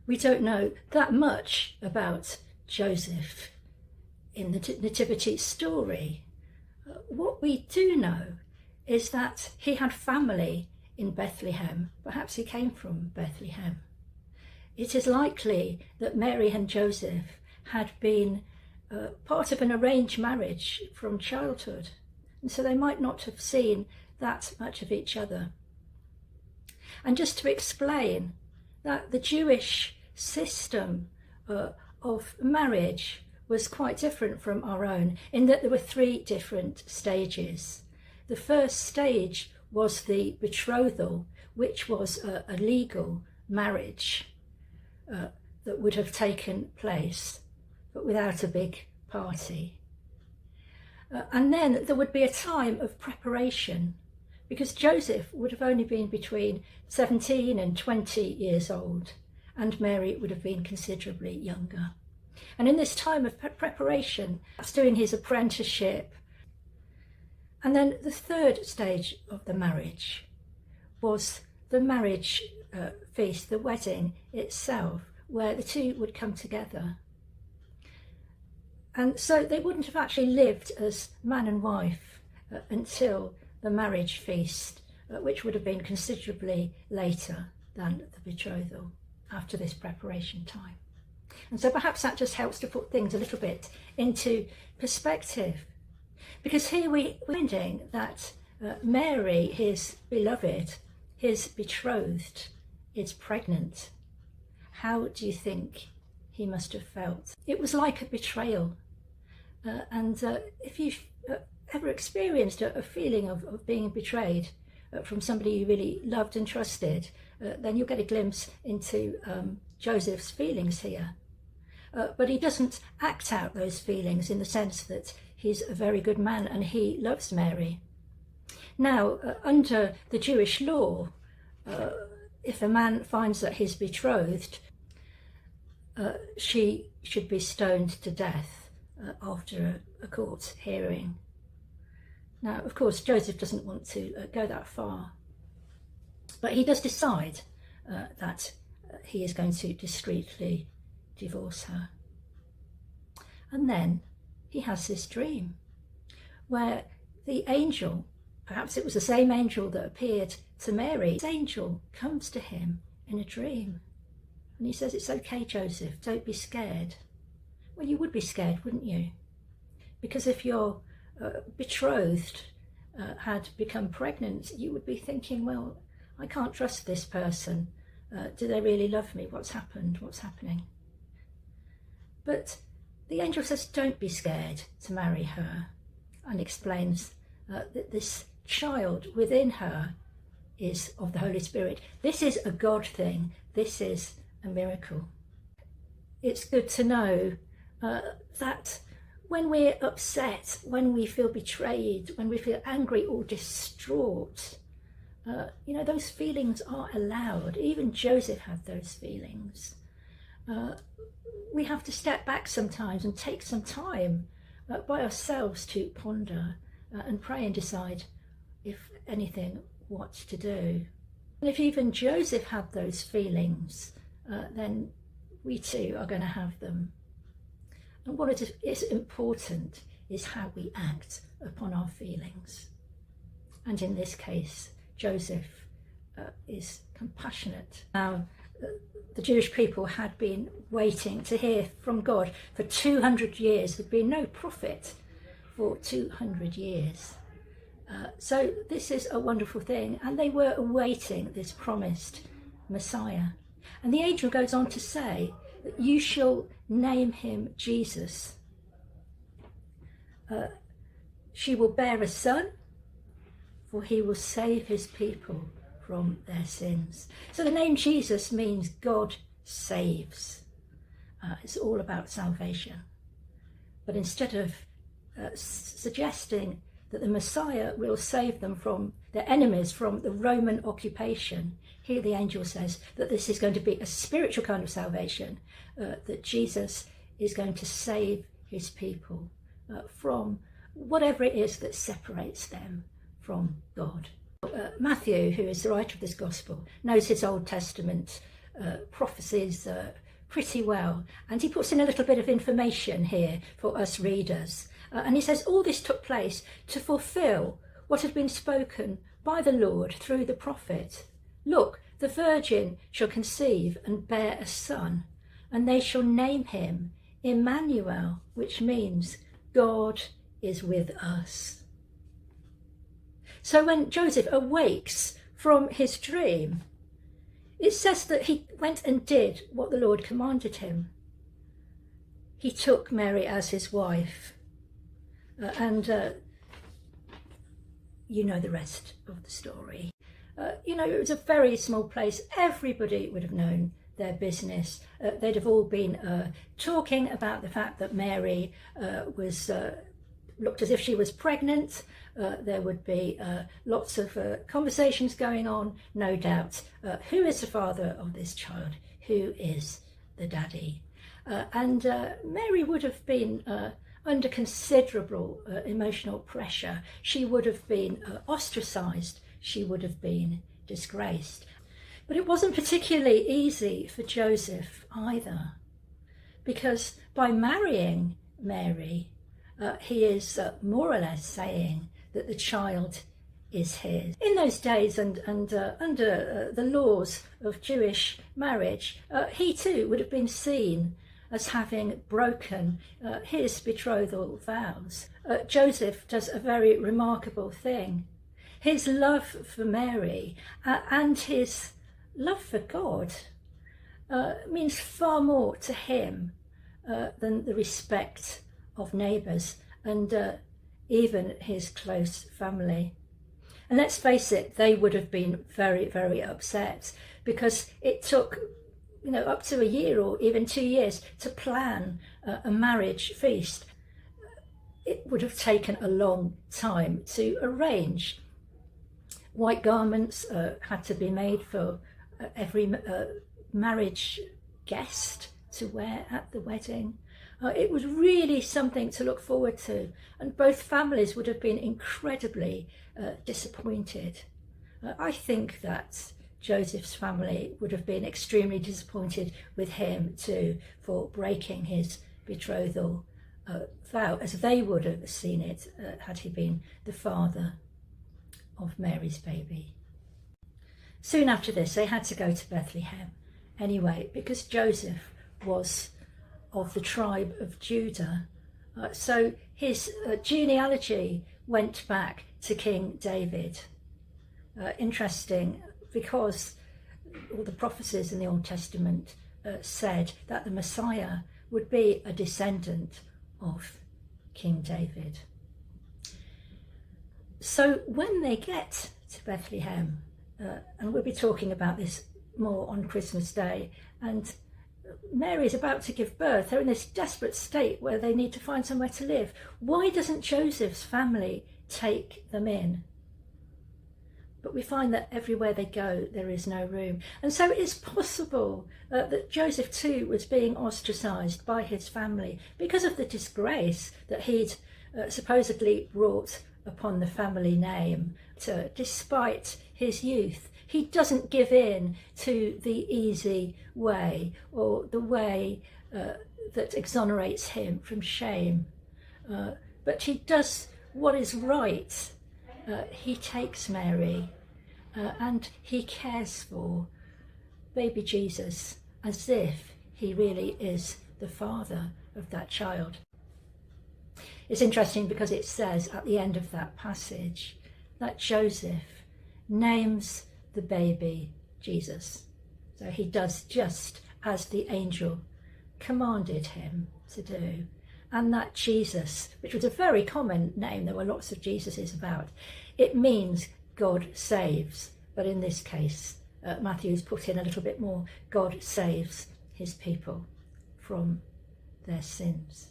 We don't know that much about Joseph in the Nativity story. What we do know is that he had family in Bethlehem. Perhaps he came from Bethlehem. It is likely that Mary and Joseph had been part of an arranged marriage from childhood, and so they might not have seen that much of each other. And just to explain that the Jewish system of marriage was quite different from our own, in that there were 3 different stages. The first stage was the betrothal, which was a legal marriage that would have taken place, but without a big party. And then there would be a time of preparation, because Joseph would have only been between 17 and 20 years old, and Mary would have been considerably younger. And in this time of preparation, that's doing his apprenticeship. And then the third stage of the marriage was the marriage feast, the wedding itself, where the two would come together. And so they wouldn't have actually lived as man and wife until the marriage feast, which would have been considerably later than the betrothal, after this preparation time. And so perhaps that just helps to put things a little bit into perspective, because here we're finding that Mary, his beloved, his betrothed, is pregnant. How do you think he must have felt? It was like a betrayal. And if you've ever experienced a feeling of being betrayed from somebody you really loved and trusted, then you'll get a glimpse into Joseph's feelings here. But he doesn't act out those feelings in the sense that he's a very good man and he loves Mary. Now, under the Jewish law, if a man finds that he's betrothed, she should be stoned to death after a court hearing. Now, of course, Joseph doesn't want to go that far, but he does decide that he is going to discreetly divorce her. And then he has this dream where the angel, perhaps it was the same angel that appeared to Mary, this angel comes to him in a dream and he says, "It's okay, Joseph, don't be scared." Well, you would be scared, wouldn't you? Because if your betrothed had become pregnant, you would be thinking, well, I can't trust this person. Do they really love me? What's happened? What's happening? But the angel says, don't be scared to marry her, and explains that this child within her is of the Holy Spirit. This is a God thing. This is a miracle. It's good to know that when we're upset, when we feel betrayed, when we feel angry or distraught, those feelings are allowed. Even Joseph had those feelings. We have to step back sometimes and take some time by ourselves to ponder and pray and decide, if anything, what to do. And if even Joseph had those feelings, then we too are going to have them. And what is important is how we act upon our feelings. And in this case, Joseph is compassionate. Now, the Jewish people had been waiting to hear from God for 200 years. There'd been no prophet for 200 years. So this is a wonderful thing. And they were awaiting this promised Messiah. And the angel goes on to say that you shall name him Jesus. She will bear a son, for he will save his people from their sins. So the name Jesus means God saves. It's all about salvation. But instead of suggesting that the Messiah will save them from their enemies, from the Roman occupation, here the angel says that this is going to be a spiritual kind of salvation, that Jesus is going to save his people from whatever it is that separates them from God. Matthew, who is the writer of this gospel, knows his Old Testament prophecies pretty well, and he puts in a little bit of information here for us readers. And he says, all this took place to fulfill what had been spoken by the Lord through the prophet. Look, the virgin shall conceive and bear a son, and they shall name him Emmanuel, which means God is with us. So when Joseph awakes from his dream, it says that he went and did what the Lord commanded him. He took Mary as his wife, and you know the rest of the story. It was a very small place. Everybody would have known their business. They'd have all been talking about the fact that Mary was looked as if she was pregnant. There would be lots of conversations going on, no doubt. Who is the father of this child? Who is the daddy? And Mary would have been under considerable emotional pressure. She would have been ostracised. She would have been disgraced. But it wasn't particularly easy for Joseph either, because by marrying Mary, he is more or less saying that the child is his. In those days and under the laws of Jewish marriage, he too would have been seen as having broken his betrothal vows. Joseph does a very remarkable thing. His love for Mary and his love for God means far more to him than the respect of neighbours and even his close family. And let's face it, they would have been very, very upset, because it took up to a year or even 2 years to plan a marriage feast. It would have taken a long time to arrange. White garments had to be made for every marriage guest to wear at the wedding. It was really something to look forward to, and both families would have been incredibly disappointed. I think that Joseph's family would have been extremely disappointed with him too for breaking his betrothal vow, as they would have seen it had he been the father of Mary's baby. Soon after this, they had to go to Bethlehem anyway, because Joseph was of the tribe of Judah. So his genealogy went back to King David. Interesting, because all the prophecies in the Old Testament said that the Messiah would be a descendant of King David. So when they get to Bethlehem, and we'll be talking about this more on Christmas Day, and Mary is about to give birth. They're in this desperate state where they need to find somewhere to live. Why doesn't Joseph's family take them in? But we find that everywhere they go, there is no room. And so it's possible that Joseph too was being ostracised by his family because of the disgrace that he'd supposedly brought upon the family name. So despite his youth, he doesn't give in to the easy way, or the way that exonerates him from shame. But he does what is right. He takes Mary and he cares for baby Jesus as if he really is the father of that child. It's interesting because it says at the end of that passage that Joseph names the baby Jesus. So he does just as the angel commanded him to do. And that Jesus, which was a very common name, there were lots of Jesuses about, it means God saves. But in this case, Matthew's put in a little bit more, God saves his people from their sins.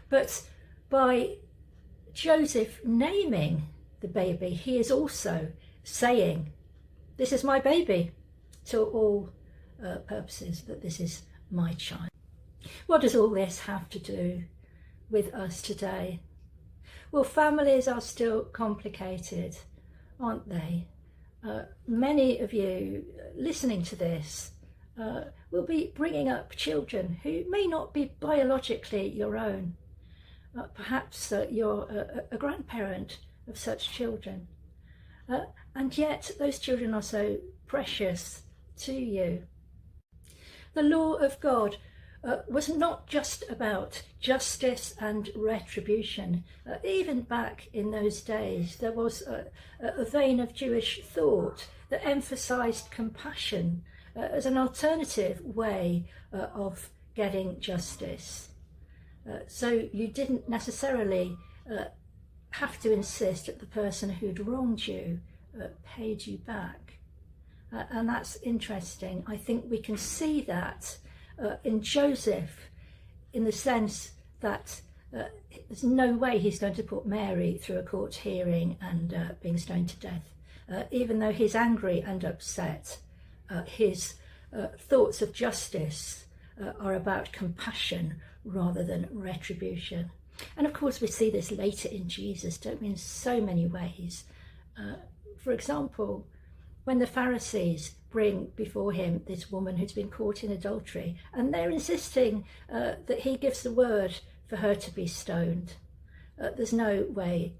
But by Joseph naming the baby, he is also saying, this is my baby, to all purposes, that this is my child. What does all this have to do with us today? Well, families are still complicated, aren't they? Many of you listening to this will be bringing up children who may not be biologically your own. Perhaps you're a grandparent of such children. And yet those children are so precious to you. The law of God was not just about justice and retribution. Even back in those days, there was a vein of Jewish thought that emphasised compassion as an alternative way of getting justice. So you didn't necessarily have to insist that the person who'd wronged you paid you back. And that's interesting. I think we can see that in Joseph, in the sense that there's no way he's going to put Mary through a court hearing and being stoned to death. Even though he's angry and upset, his thoughts of justice are about compassion rather than retribution. And of course we see this later in Jesus, don't we, in so many ways. For example, when the Pharisees bring before him this woman who's been caught in adultery, and they're insisting that he gives the word for her to be stoned, there's no way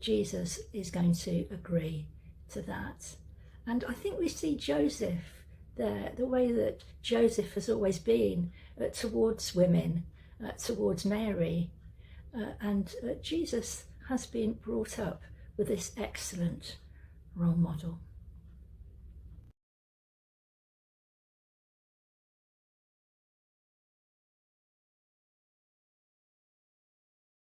Jesus is going to agree to that. And I think we see Joseph there, the way that Joseph has always been towards women, towards Mary, and Jesus has been brought up with this excellent role model.